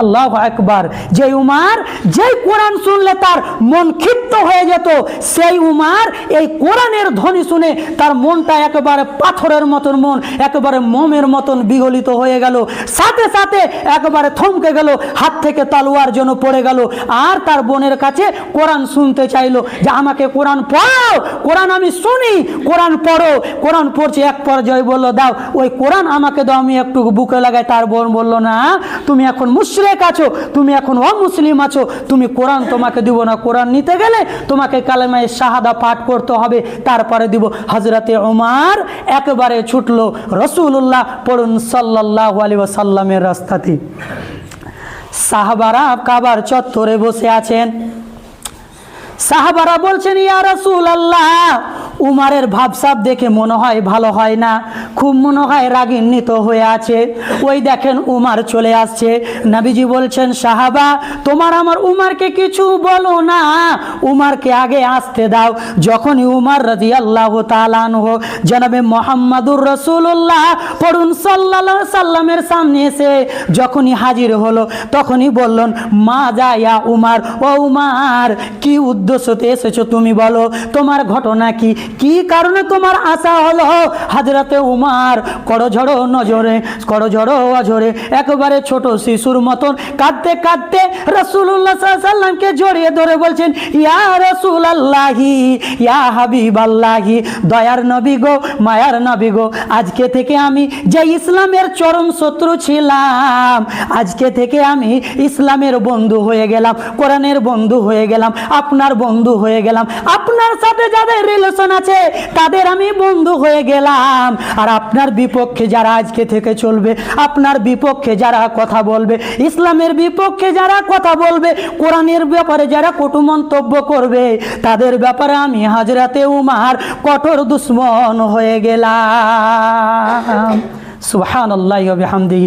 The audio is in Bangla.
আল্লাহু আকবার। যে উমার যেই কোরআন শুনলে তার মন ক্ষিপ্ত হয়ে যেত, সেই উমার এই কোরআনের ধ্বনি শুনে তার মনটা একেবারে পাথরের মতন মন, একেবারে মোমের মতন বিগলিত হয়ে গেল। সাথে সাথে একেবারে থমকে গেল, হাত থেকে তলোয়ার যেন পড়ে গেল। আর তার বোনের কাছে কোরআন শুনতে চাইলো যে আমাকে কোরআন পড়াও, কোরআন আমি শুনি, কোরআন পড়ো। কোরআন পড়ছে, এক পর্যায়ে বললো দাও ওই কোরআন আমাকে দাও, আমি একটু বুকে লাগাই। তার বোন বললো না, তুমি এখন মুশরিক আছো, তুমি এখন অমুসলিম আছো, তুমি কোরআন তোমাকে দিব না। কোরআন নিতে গেলে তোমাকে কালেমায়ে শাহাদা পাঠ করতে হবে, তারপরে দিব। হযরতে ওমর একেবারে ছুটলো রাসূলুল্লাহ পড়ুন সাল্লাল্লাহু আলাইহি ওয়াসাল্লামের রাস্তাতে। সাহাবারা কাবার চত্বরে বসে আছেন। সাহাবারা বলছেন ইয়া রাসূলুল্লাহ, উমারের ভাবসাব দেখে মনে হয় ভালো হয় না, খুব মনে হয় রাগান্বিত হয়ে আছে। ওই দেখেন উমার চলে আসছে। নবীজি বলছেন সাহাবা তোমার আমার উমারকে কিছু বলো না, উমারকে আগে আসতে দাও। যখনই উমার রাদিয়াল্লাহু তাআলা আনহু জনাবে মুহাম্মাদুর রাসূলুল্লাহ পড়ুন সাল্লাল্লাহু আলাইহি সাল্লামের সামনে এসে যখনই হাজির হলো, তখনই বললেন মা যায়া উমার, ও উমার কি উদ্দেশ্যতে এসেছো তুমি বলো, তোমার ঘটনা কি, কি কারণে তোমার আশা হলো? হযরতে উমার করজড়ো নজরে, করজড়ো অঝরে একেবারে ছোট শিশুর মতন কাঁদতে কাঁদতে রাসূলুল্লাহ সাল্লাল্লাহু আলাইহি সাল্লামকে জড়িয়ে ধরে বলছেন ইয়া রাসূলুল্লাহি, ইয়া হাবিবাল্লাহি, দয়ার নবী গো, মায়ার নবী গো, আজকে থেকে আমি যে ইসলামের চরম শত্রু ছিলাম, আজকে থেকে আমি ইসলামের বন্ধু হয়ে গেলাম, কোরআনের বন্ধু হয়ে গেলাম, আপনার বন্ধু হয়ে গেলাম। আপনার সাথে যাদের রিলেশন আছে তাদের আমি বন্ধু হয়ে গেলাম। আর আপনার বিপক্ষে যারা আজকে থেকে চলবে, আপনার বিপক্ষে যারা কথা বলবে, ইসলামের বিপক্ষে যারা কথা বলবে, কোরআনের ব্যাপারে যারা কটু মন্তব্য করবে, তাদের ব্যাপারে আমি হযরতে উমার কঠোর দুশমন হয়ে গেলাম। সুবহানাল্লাহি ওয়া বিহামদিহি।